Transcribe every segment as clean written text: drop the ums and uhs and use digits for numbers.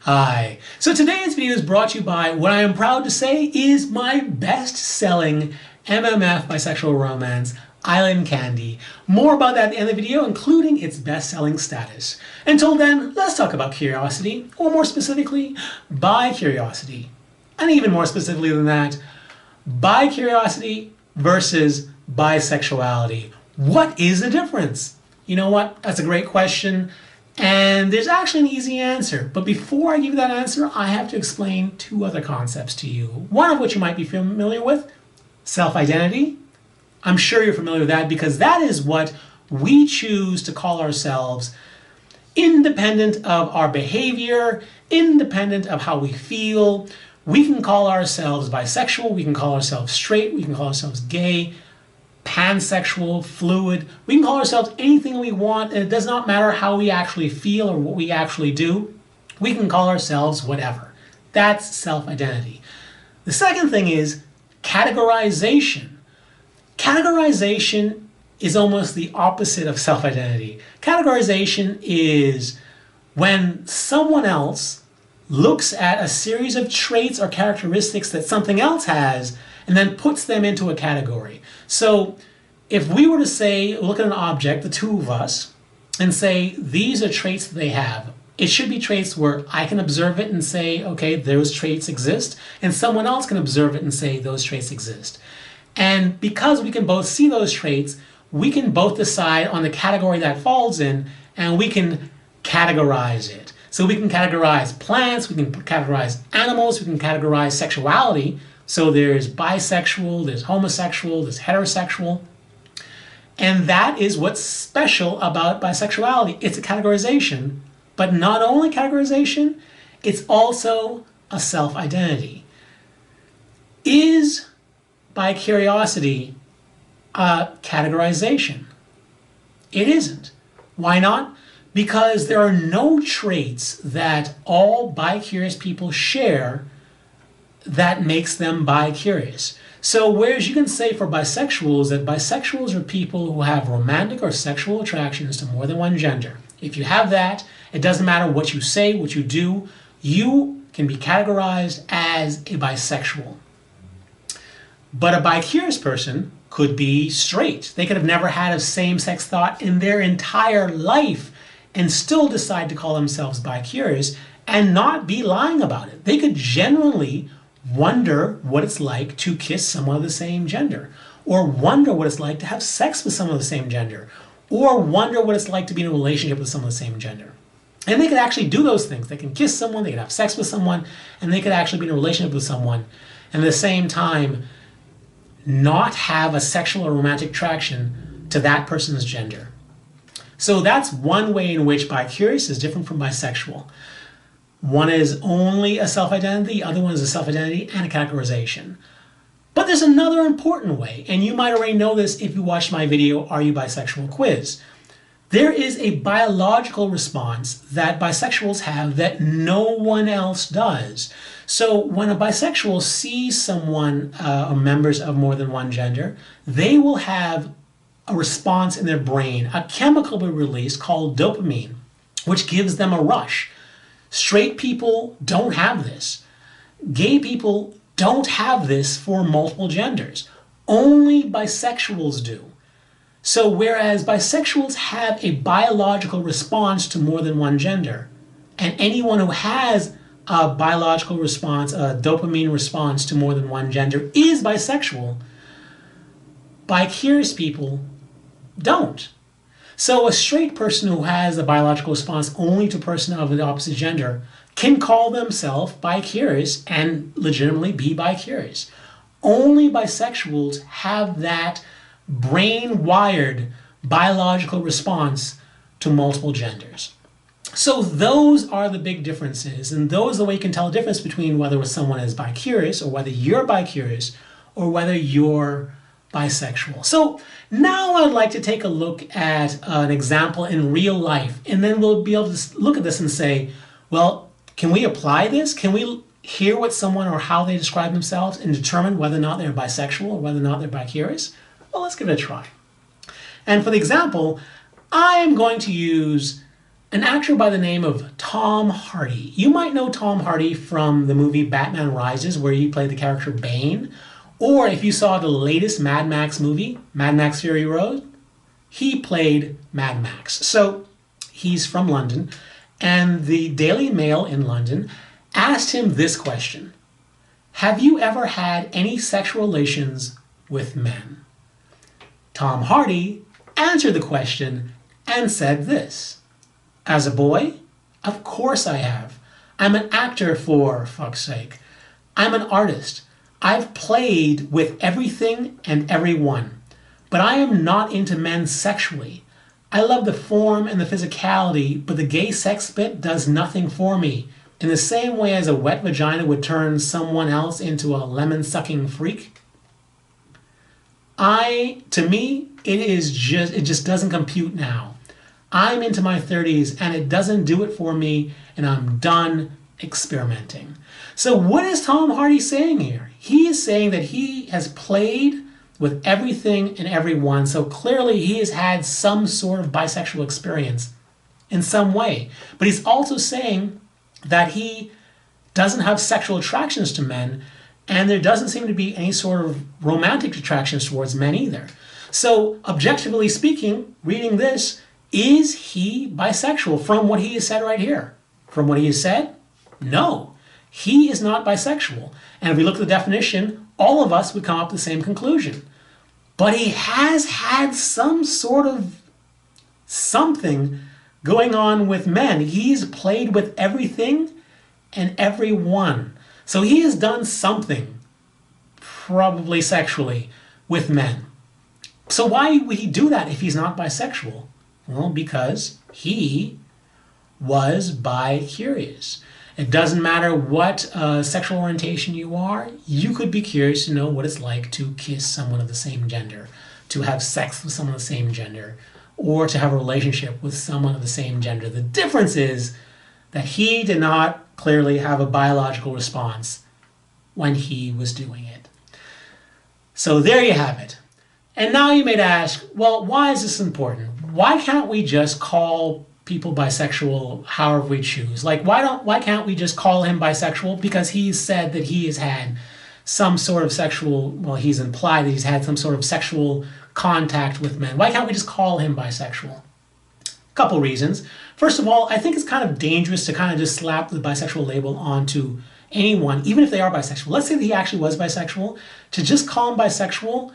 Hi. So today's video is brought to you by what I am proud to say is my best-selling MMF bisexual romance, Island Candy. More about that at the end of the video, including its best-selling status. Until then, let's talk about curiosity, or more specifically, bi-curiosity. And even more specifically than that, bi-curiosity versus bisexuality. What is the difference? You know what? That's a great question. And there's actually an easy answer. But before I give you that answer, I have to explain two other concepts to you. One of which you might be familiar with, self-identity. I'm sure you're familiar with that because that is what we choose to call ourselves, independent of our behavior, independent of how we feel. We can call ourselves bisexual, we can call ourselves straight, we can call ourselves gay, pansexual, fluid. We can call ourselves anything we want, and it does not matter how we actually feel or what we actually do. We can call ourselves whatever. That's self-identity. The second thing is categorization. Categorization is almost the opposite of self-identity. Categorization is when someone else looks at a series of traits or characteristics that something else has and then puts them into a category. So if we were to say, look at an object, the two of us, and say, these are traits that they have, it should be traits where I can observe it and say, okay, those traits exist, and someone else can observe it and say those traits exist. And because we can both see those traits, we can both decide on the category that falls in, and we can categorize it. So we can categorize plants, we can categorize animals, we can categorize sexuality. So there's bisexual, there's homosexual, there's heterosexual. And that is what's special about bisexuality. It's a categorization, but not only categorization, it's also a self-identity. Is bi-curiosity a categorization? It isn't. Why not? Because there are no traits that all bi-curious people share that makes them bi-curious. So whereas you can say for bisexuals that bisexuals are people who have romantic or sexual attractions to more than one gender. If you have that, it doesn't matter what you say, what you do, you can be categorized as a bisexual. But a bi-curious person could be straight. They could have never had a same-sex thought in their entire life and still decide to call themselves bi-curious and not be lying about it. They could genuinely wonder what it's like to kiss someone of the same gender, or wonder what it's like to have sex with someone of the same gender, or wonder what it's like to be in a relationship with someone of the same gender. And they could actually do those things. They can kiss someone, they could have sex with someone, and they could actually be in a relationship with someone, and at the same time not have a sexual or romantic attraction to that person's gender. So that's one way in which bi-curious is different from bisexual. One is only a self-identity, the other one is a self-identity and a categorization. But there's another important way, and you might already know this if you watched my video, Are You Bisexual quiz. There is a biological response that bisexuals have that no one else does. So when a bisexual sees someone or members of more than one gender, they will have a response in their brain, a chemical will be released called dopamine, which gives them a rush. Straight people don't have this. Gay people don't have this for multiple genders. Only bisexuals do. So whereas bisexuals have a biological response to more than one gender, and anyone who has a biological response, a dopamine response to more than one gender is bisexual, bi-curious people don't. So a straight person who has a biological response only to a person of the opposite gender can call themselves bi-curious and legitimately be bi-curious. Only bisexuals have that brain-wired biological response to multiple genders. So those are the big differences, and those are the way you can tell the difference between whether someone is bi-curious or whether you're bi-curious or whether you're bisexual. So now I'd like to take a look at an example in real life, and then we'll be able to look at this and say, well, can we apply this? Can we hear what someone or how they describe themselves and determine whether or not they're bisexual or whether or not they're bi-curious? Well, let's give it a try. And for the example, I am going to use an actor by the name of Tom Hardy. You might know Tom Hardy from the movie Batman Rises, where he played the character Bane. Or if you saw the latest Mad Max movie, Mad Max Fury Road, he played Mad Max. So he's from London, and the Daily Mail in London asked him this question: have you ever had any sexual relations with men? Tom Hardy answered the question and said this: as a boy, of course I have. I'm an actor, for fuck's sake. I'm an artist. I've played with everything and everyone, but I am not into men sexually. I love the form and the physicality, but the gay sex bit does nothing for me. In the same way as a wet vagina would turn someone else into a lemon-sucking freak. To me, it just doesn't compute now. I'm into my 30s and it doesn't do it for me, and I'm done experimenting. So what is Tom Hardy saying here? He is saying that he has played with everything and everyone, so clearly he has had some sort of bisexual experience in some way. But he's also saying that he doesn't have sexual attractions to men, and there doesn't seem to be any sort of romantic attractions towards men either. So objectively speaking, reading this, is he bisexual from what he has said right here? From what he has said? No, he is not bisexual. And if we look at the definition, all of us would come up to the same conclusion. But he has had some sort of something going on with men. He's played with everything and everyone. So he has done something, probably sexually, with men. So why would he do that if he's not bisexual? Well, because he was bi-curious. It doesn't matter what sexual orientation you are, you could be curious to know what it's like to kiss someone of the same gender, to have sex with someone of the same gender, or to have a relationship with someone of the same gender. The difference is that he did not clearly have a biological response when he was doing it. So there you have it. And now you may ask, well, why is this important? Why can't we just call people bisexual however we choose? Like, why can't we just call him bisexual because he's said that he has had some sort of sexual, well, he's implied that he's had some sort of sexual contact with men. Why can't we just call him bisexual? A couple reasons. First of all, I think it's kind of dangerous to kind of just slap the bisexual label onto anyone, even if they are bisexual. Let's say that he actually was bisexual. To just call him bisexual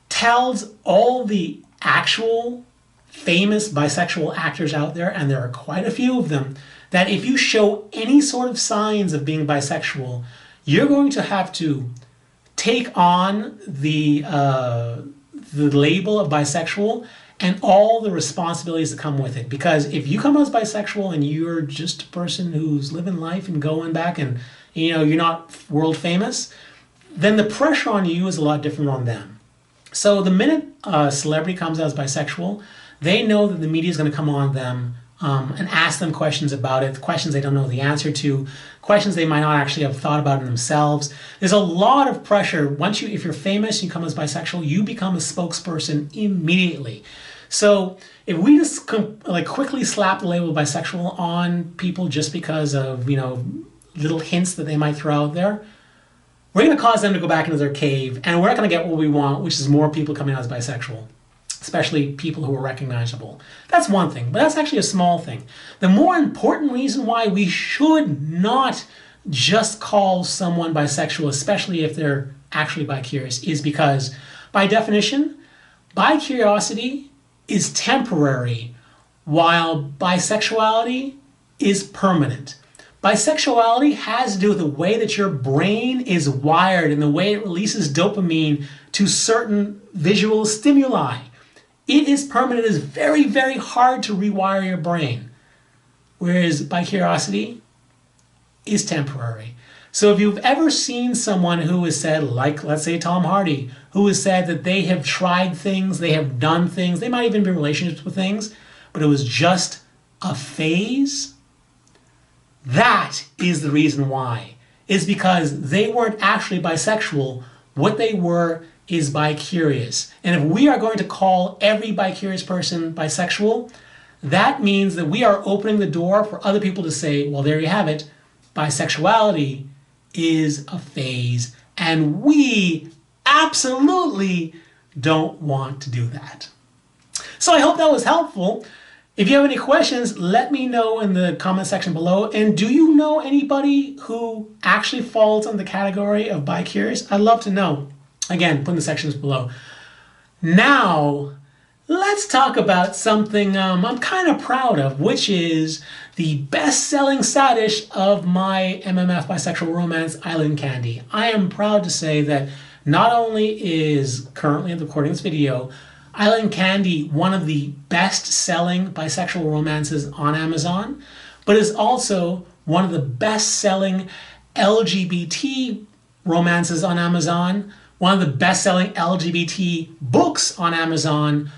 tells all the actual famous bisexual actors out there, and there are quite a few of them, that if you show any sort of signs of being bisexual, you're going to have to take on the label of bisexual and all the responsibilities that come with it. Because if you come as bisexual and you're just a person who's living life and going back and you're not world famous, then the pressure on you is a lot different on them. So the minute a celebrity comes out as bisexual, they know that the media is going to come on them and ask them questions about it, questions they don't know the answer to, questions they might not actually have thought about in themselves. There's a lot of pressure. If you're famous and you come as bisexual, you become a spokesperson immediately. So if we just quickly slap the label bisexual on people just because of little hints that they might throw out there, we're going to cause them to go back into their cave, and we're not going to get what we want, which is more people coming out as bisexual, especially people who are recognizable. That's one thing, but that's actually a small thing. The more important reason why we should not just call someone bisexual, especially if they're actually bi-curious, is because, by definition, bi-curiosity is temporary, while bisexuality is permanent. Bisexuality has to do with the way that your brain is wired and the way it releases dopamine to certain visual stimuli. It is permanent. It is very, very hard to rewire your brain. Whereas bicuriosity is temporary. So if you've ever seen someone who has said, like, let's say Tom Hardy, who has said that they have tried things, they have done things, they might even be in relationships with things, but it was just a phase, that is the reason why. It's because they weren't actually bisexual. What they were is bi-curious. And if we are going to call every bi-curious person bisexual, that means that we are opening the door for other people to say, well, there you have it. Bisexuality is a phase, and we absolutely don't want to do that. So I hope that was helpful. If you have any questions, let me know in the comment section below. And do you know anybody who actually falls on the category of bi-curious? I'd love to know. Again, put in the sections below. Now, let's talk about something I'm kind of proud of, which is the best-selling side dish of my MMF bisexual romance, Island Candy. I am proud to say that not only is currently at the recording of this video, Island Candy one of the best-selling bisexual romances on Amazon, but is also one of the best-selling LGBT romances on Amazon, one of the best-selling LGBT books on Amazon,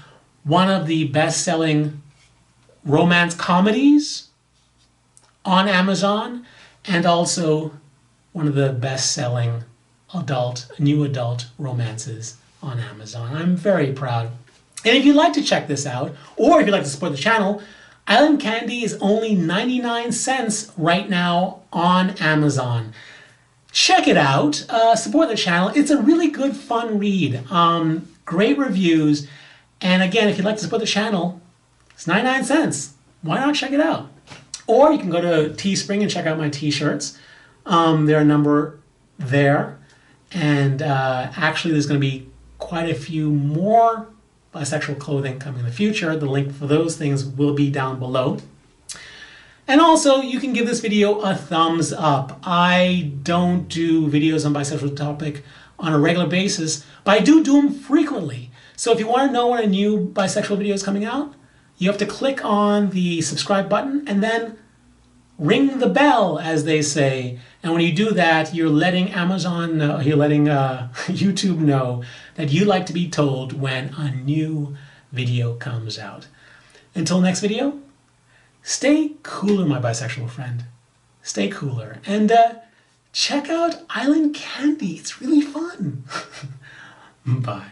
one of the best-selling romance comedies on Amazon, and also one of the best-selling new adult romances on Amazon. I'm very proud. And if you'd like to check this out, or if you'd like to support the channel, Island Candy is only 99 cents right now on Amazon. Check it out, support the channel. It's a really good, fun read. Great reviews. And again, if you'd like to support the channel, it's 99 cents. Why not check it out? Or you can go to Teespring and check out my t-shirts. There are a number there. And actually, there's going to be quite a few more bisexual clothing coming in the future. The link for those things will be down below. And also, you can give this video a thumbs up. I don't do videos on bisexual topic on a regular basis, but I do them frequently. So if you want to know when a new bisexual video is coming out, you have to click on the subscribe button and then ring the bell, as they say. And when you do that, you're letting Amazon know, you're letting YouTube know that you like to be told when a new video comes out. Until next video, stay cooler, my bisexual friend. Stay cooler. And check out Island Candy. It's really fun. Bye.